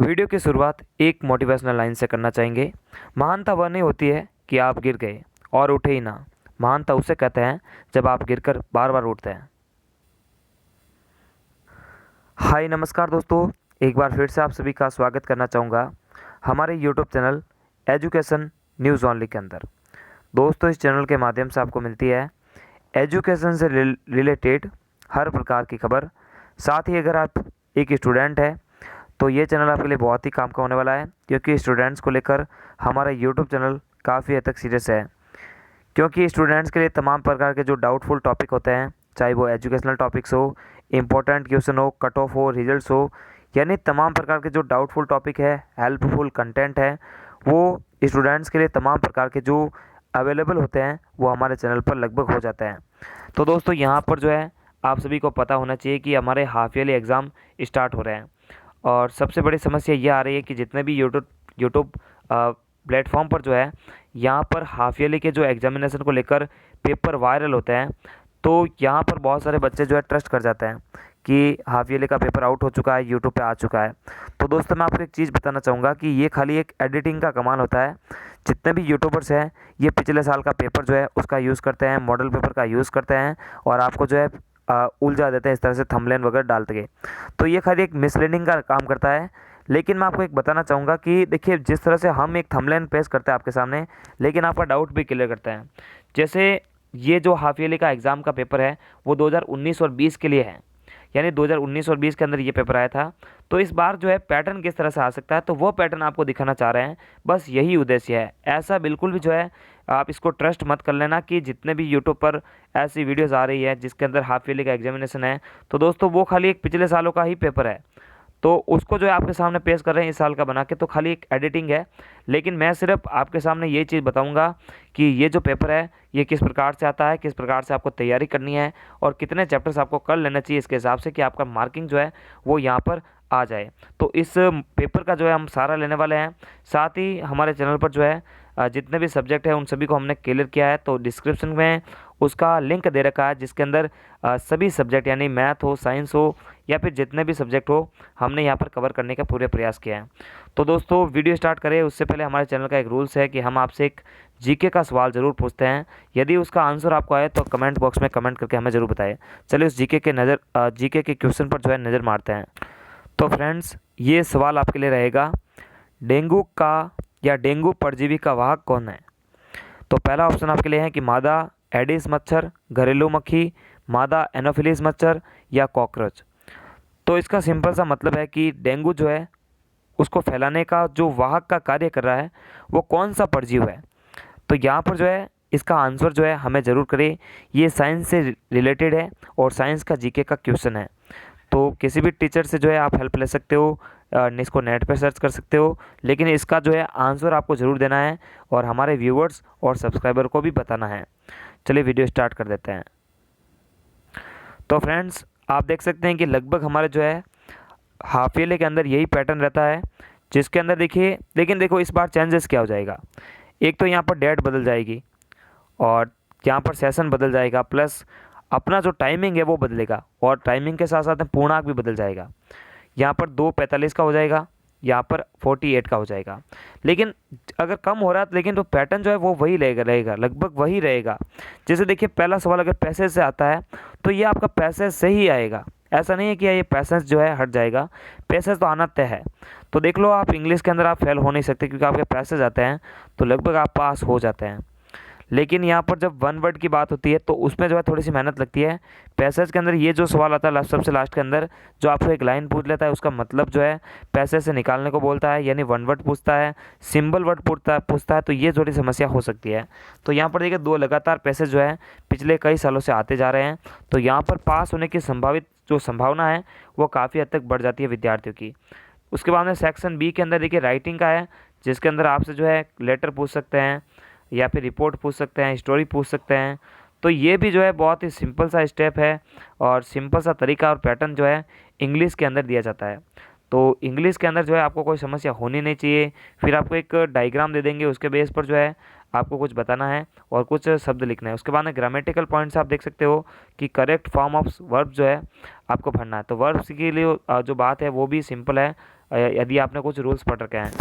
Video की शुरुआत एक मोटिवेशनल लाइन से करना चाहेंगे। महानता वह नहीं होती है कि आप गिर गए और उठे ही ना। महानता उसे कहते हैं जब आप गिरकर बार बार उठते हैं। हाय नमस्कार दोस्तों, एक बार फिर से आप सभी का स्वागत करना चाहूँगा हमारे YouTube channel education news only के अंदर। दोस्तों, इस चैनल के माध्यम से आपको मिलती है एजुकेशन से रिलेटेड हर प्रकार की खबर। साथ ही अगर आप एक स्टूडेंट है तो ये चैनल आपके लिए बहुत ही काम का होने वाला है, क्योंकि स्टूडेंट्स को लेकर हमारा यूट्यूब चैनल काफ़ी हद तक सीरियस है। क्योंकि स्टूडेंट्स के लिए तमाम प्रकार के जो डाउटफुल टॉपिक होते हैं, चाहे वो एजुकेशनल टॉपिक्स हो, इम्पोर्टेंट क्वेश्चन हो, कट ऑफ हो, रिजल्ट्स हो, यानी तमाम प्रकार के जो डाउटफुल टॉपिक है, हेल्पफुल कंटेंट है, वो स्टूडेंट्स के लिए तमाम प्रकार के जो अवेलेबल होते हैं वो हमारे चैनल पर लगभग हो जाते हैं। तो दोस्तों, यहाँ पर जो है आप सभी को पता होना चाहिए कि हमारे हाफ ईयरली एग्ज़ाम स्टार्ट हो रहे हैं। और सबसे बड़ी समस्या ये आ रही है कि जितने भी यूट्यूब प्लेटफॉर्म पर जो है, यहाँ पर हाफ ईयरली के जो एग्जामिनेशन को लेकर पेपर वायरल होते हैं, तो यहाँ पर बहुत सारे बच्चे जो है ट्रस्ट कर जाते हैं कि हाफ ईयरली का पेपर आउट हो चुका है, यूट्यूब पे आ चुका है। तो दोस्तों, मैं आपको एक चीज़ बताना चाहूँगा कि ये खाली एक एडिटिंग का कमाल होता है। जितने भी यूट्यूबर्स हैं, ये पिछले साल का पेपर जो है उसका यूज़ करते हैं, मॉडल पेपर का यूज़ करते हैं और आपको जो है उलझा देते हैं इस तरह से थंबनेल वगैरह डाल के। तो ये खाली एक मिसलीडिंग का काम करता है। लेकिन मैं आपको एक बताना चाहूँगा कि देखिए, जिस तरह से हम एक थंबनेल पेश करते हैं आपके सामने, लेकिन आपका डाउट भी क्लियर करते हैं। जैसे ये जो हाफ ईयरली का एग्ज़ाम का पेपर है वो 2019 और 20 के लिए है, यानी 2019 और 20 के अंदर ये पेपर आया था। तो इस बार जो है पैटर्न किस तरह से आ सकता है, तो वो पैटर्न आपको दिखाना चाह रहे हैं। बस यही उद्देश्य है। ऐसा बिल्कुल भी जो है आप इसको ट्रस्ट मत कर लेना कि जितने भी यूट्यूब पर ऐसी वीडियोज़ आ रही है जिसके अंदर हाफ ईयरली का एग्जामिनेशन है, तो दोस्तों वो खाली एक पिछले सालों का ही पेपर है। तो उसको जो है आपके सामने पेश कर रहे हैं इस साल का बना के, तो खाली एक एडिटिंग है। लेकिन मैं सिर्फ आपके सामने ये चीज़ बताऊंगा कि ये जो पेपर है ये किस प्रकार से आता है, किस प्रकार से आपको तैयारी करनी है और कितने चैप्टर्स आपको कर लेना चाहिए, इसके हिसाब से कि आपका मार्किंग जो है वो यहाँ पर आ जाए। तो इस पेपर का जो है हम सारा लेने वाले हैं। साथ ही हमारे चैनल पर जो है जितने भी सब्जेक्ट हैं उन सभी को हमने क्लियर किया है। तो डिस्क्रिप्शन में उसका लिंक दे रखा है जिसके अंदर सभी सब्जेक्ट यानी मैथ हो, साइंस हो या फिर जितने भी सब्जेक्ट हो, हमने यहाँ पर कवर करने का पूरे प्रयास किया है। तो दोस्तों, वीडियो स्टार्ट करें उससे पहले हमारे चैनल का एक रूल्स है कि हम आपसे एक जीके का सवाल ज़रूर पूछते हैं। यदि उसका आंसर आपको आए तो कमेंट बॉक्स में कमेंट करके हमें ज़रूर बताएं। चलिए उस जीके के क्वेश्चन पर जो है नज़र मारते हैं। तो फ्रेंड्स, ये सवाल आपके लिए रहेगा, डेंगू का या डेंगू परजीवी का वाहक कौन है? तो पहला ऑप्शन आपके लिए है कि मादा एडिस मच्छर, घरेलू मक्खी, मादा एनोफिलीज मच्छर या कॉकरोच। तो इसका सिंपल सा मतलब है कि डेंगू जो है उसको फैलाने का जो वाहक का कार्य कर रहा है वो कौन सा परजीव है। तो यहाँ पर जो है इसका आंसर जो है हमें ज़रूर करें। ये साइंस से रिलेटेड है और साइंस का जीके का क्वेश्चन है। तो किसी भी टीचर से जो है आप हेल्प ले सकते हो, इसको नेट पर सर्च कर सकते हो, लेकिन इसका जो है आंसर आपको ज़रूर देना है और हमारे व्यूवर्स और सब्सक्राइबर को भी बताना है। चलिए वीडियो स्टार्ट कर देते हैं। तो फ्रेंड्स, आप देख सकते हैं कि लगभग हमारे जो है हाफ ईयरली के अंदर यही पैटर्न रहता है, जिसके अंदर देखिए, लेकिन देखो इस बार चेंजेस क्या हो जाएगा। एक तो यहाँ पर डेट बदल जाएगी और यहाँ पर सेशन बदल जाएगा, प्लस अपना जो टाइमिंग है वो बदलेगा और टाइमिंग के साथ साथ में पूर्णांक भी बदल जाएगा। यहाँ पर 2:45 का हो जाएगा, यहाँ पर 48 का हो जाएगा। लेकिन अगर कम हो रहा है लेकिन तो पैटर्न जो है वो वही रहेगा, लगभग वही रहेगा। जैसे देखिए, पहला सवाल अगर पैसेज से आता है तो ये आपका पैसेज से ही आएगा। ऐसा नहीं है कि ये पैसेज जो है हट जाएगा, पैसेज तो आना तय है। तो देख लो, आप इंग्लिश के अंदर आप फेल हो नहीं सकते क्योंकि आपके पैसेज आते हैं तो लगभग आप पास हो जाते हैं। लेकिन यहाँ पर जब वन वर्ड की बात होती है तो उसमें जो है थोड़ी सी मेहनत लगती है। पैसेज के अंदर ये जो सवाल आता है सबसे लास्ट के अंदर, जो आपको एक लाइन पूछ लेता है उसका मतलब जो है पैसेज से निकालने को बोलता है, यानी वन वर्ड पूछता है, सिंबल वर्ड पूछता है, तो ये थोड़ी समस्या हो सकती है। तो यहाँ पर देखिए, 2 लगातार पैसेज जो है पिछले कई सालों से आते जा रहे हैं, तो यहाँ पर पास होने की संभावित जो संभावना है वो काफ़ी हद तक बढ़ जाती है विद्यार्थियों की। उसके बाद में सेक्शन बी के अंदर देखिए राइटिंग का है, जिसके अंदर आपसे जो है लेटर पूछ सकते हैं या फिर रिपोर्ट पूछ सकते हैं, स्टोरी पूछ सकते हैं। तो ये भी जो है बहुत ही सिंपल सा स्टेप है और सिंपल सा तरीका और पैटर्न जो है इंग्लिश के अंदर दिया जाता है। तो इंग्लिश के अंदर जो है आपको कोई समस्या होनी नहीं चाहिए। फिर आपको एक डायग्राम दे देंगे, उसके बेस पर जो है आपको कुछ बताना है और कुछ शब्द लिखना है। उसके बाद में ग्रामेटिकल पॉइंट्स आप देख सकते हो कि करेक्ट फॉर्म ऑफ वर्ब जो है आपको भरना है। तो वर्ब्स के लिए जो बात है वो भी सिंपल है, यदि आपने कुछ रूल्स पढ़ रखे हैं।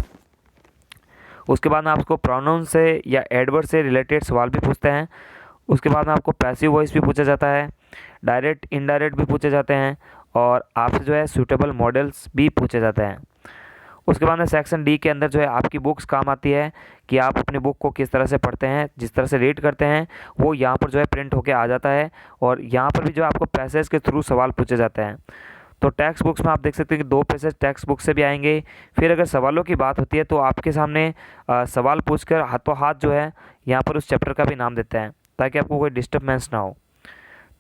उसके बाद में आपको प्रोनाउन से या एडवर्ब से रिलेटेड सवाल भी पूछते हैं। उसके बाद में आपको पैसिव वॉइस भी पूछा जाता है, डायरेक्ट इनडायरेक्ट भी पूछे जाते हैं, और आपसे जो है सूटेबल मॉडल्स भी पूछे जाते हैं। उसके बाद में सेक्शन डी के अंदर जो है आपकी बुक्स काम आती है कि आप अपनी बुक को किस तरह से पढ़ते हैं, जिस तरह से रीड करते हैं वो यहाँ पर जो है प्रिंट होके आ जाता है, और यहाँ पर भी जो है आपको पैसेज के थ्रू सवाल पूछे जाते हैं। तो टेक्स्ट बुक्स में आप देख सकते हैं कि 2 पैसेज टेक्स्ट बुक से भी आएंगे। फिर अगर सवालों की बात होती है तो आपके सामने सवाल पूछकर हाथों हाथ जो है यहाँ पर उस चैप्टर का भी नाम देते हैं, ताकि आपको कोई डिस्टर्बेंस ना हो।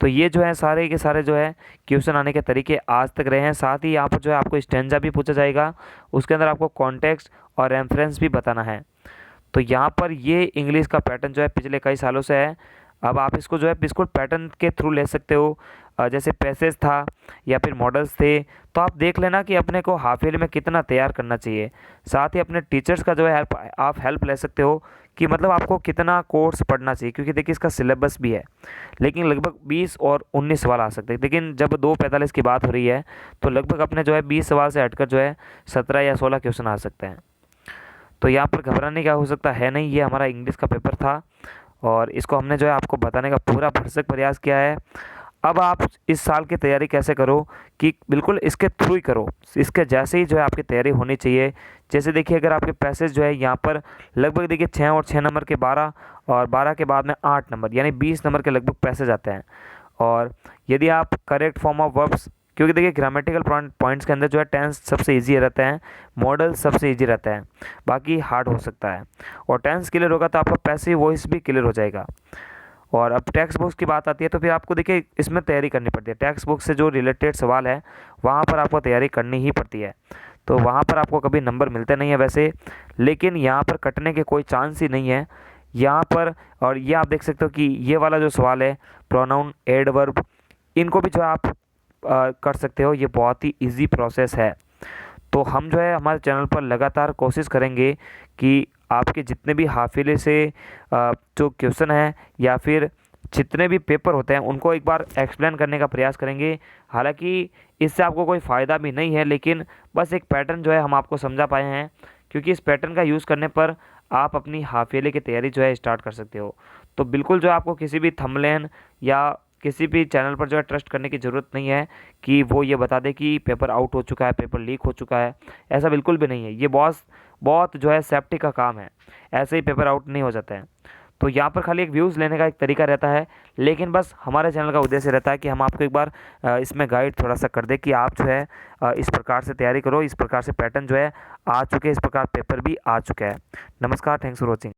तो ये जो है सारे के सारे जो है क्वेश्चन आने के तरीके आज तक रहे हैं। साथ ही यहाँ पर जो है आपको स्टेंजा भी पूछा जाएगा, उसके अंदर आपको कॉन्टेक्स्ट और रेफरेंस भी बताना है। तो यहाँ पर ये इंग्लिश का पैटर्न जो है पिछले कई सालों से है। अब आप इसको जो है बिल्कुल पैटर्न के थ्रू ले सकते हो, जैसे पैसेज था या फिर मॉडल्स थे, तो आप देख लेना कि अपने को हाफ ईयरली में कितना तैयार करना चाहिए। साथ ही अपने टीचर्स का जो है आप हेल्प ले सकते हो कि मतलब आपको कितना कोर्स पढ़ना चाहिए, क्योंकि देखिए इसका सिलेबस भी है, लेकिन लगभग 20 और 19 सवाल आ सकते हैं। लेकिन जब 2:45 की बात हो रही है तो लगभग अपने जो है 20 सवाल से हटकर जो है 17 या 16 क्वेश्चन आ सकते हैं। तो यहाँ पर घबराने का हो सकता है नहीं, ये हमारा इंग्लिश का पेपर था और इसको हमने जो है आपको बताने का पूरा भरसक प्रयास किया है। अब आप इस साल की तैयारी कैसे करो कि बिल्कुल इसके थ्रू ही करो, इसके जैसे ही जो है आपकी तैयारी होनी चाहिए। जैसे देखिए अगर आपके पैसेज जो है यहाँ पर लगभग देखिए 6 और 6 नंबर के 12 और 12 के बाद में 8 नंबर यानी 20 नंबर के लगभग पैसेज आते हैं। और यदि आप करेक्ट फॉर्म ऑफ वर्ब्स, क्योंकि देखिए ग्रामेटिकल पॉइंट्स के अंदर जो है टेंस सबसे इजी रहता है, मॉडल सबसे इजी रहता है, बाकी हार्ड हो सकता है। और टेंस क्लियर होगा तो आपका पैसिव वॉइस भी क्लियर हो जाएगा। और अब टेक्स्ट बुक्स की बात आती है तो फिर आपको देखिए इसमें तैयारी करनी पड़ती है। टेक्स्ट बुक से जो रिलेटेड सवाल है वहाँ पर आपको तैयारी करनी ही पड़ती है। तो वहाँ पर आपको कभी नंबर मिलते नहीं है वैसे, लेकिन यहाँ पर कटने के कोई चांस ही नहीं है यहाँ पर। और ये आप देख सकते हो कि ये वाला जो सवाल है प्रोनाउन एडवर्ब, इनको भी जो है आप कर सकते हो। ये बहुत ही ईजी प्रोसेस है। तो हम जो है हमारे चैनल पर लगातार कोशिश करेंगे कि आपके जितने भी हाफिले से जो क्वेश्चन है या फिर जितने भी पेपर होते हैं उनको एक बार एक्सप्लेन करने का प्रयास करेंगे। हालांकि इससे आपको कोई फ़ायदा भी नहीं है, लेकिन बस एक पैटर्न जो है हम आपको समझा पाए हैं, क्योंकि इस पैटर्न का यूज़ करने पर आप अपनी हाफिले की तैयारी जो है स्टार्ट कर सकते हो। तो बिल्कुल जो है आपको किसी भी थंबनेल या किसी भी चैनल पर जो है ट्रस्ट करने की ज़रूरत नहीं है कि वो ये बता दे कि पेपर आउट हो चुका है, पेपर लीक हो चुका है। ऐसा बिल्कुल भी नहीं है। ये बहुत बहुत जो है सेफ्टी का काम है, ऐसे ही पेपर आउट नहीं हो जाते हैं। तो यहाँ पर खाली एक व्यूज़ लेने का एक तरीका रहता है, लेकिन बस हमारे चैनल का उद्देश्य रहता है कि हम आपको एक बार इसमें गाइड थोड़ा सा कर दे कि आप जो है इस प्रकार से तैयारी करो, इस प्रकार से पैटर्न जो है आ चुके हैं, इस प्रकार पेपर भी आ चुका है। नमस्कार, थैंक्स फॉर वॉचिंग।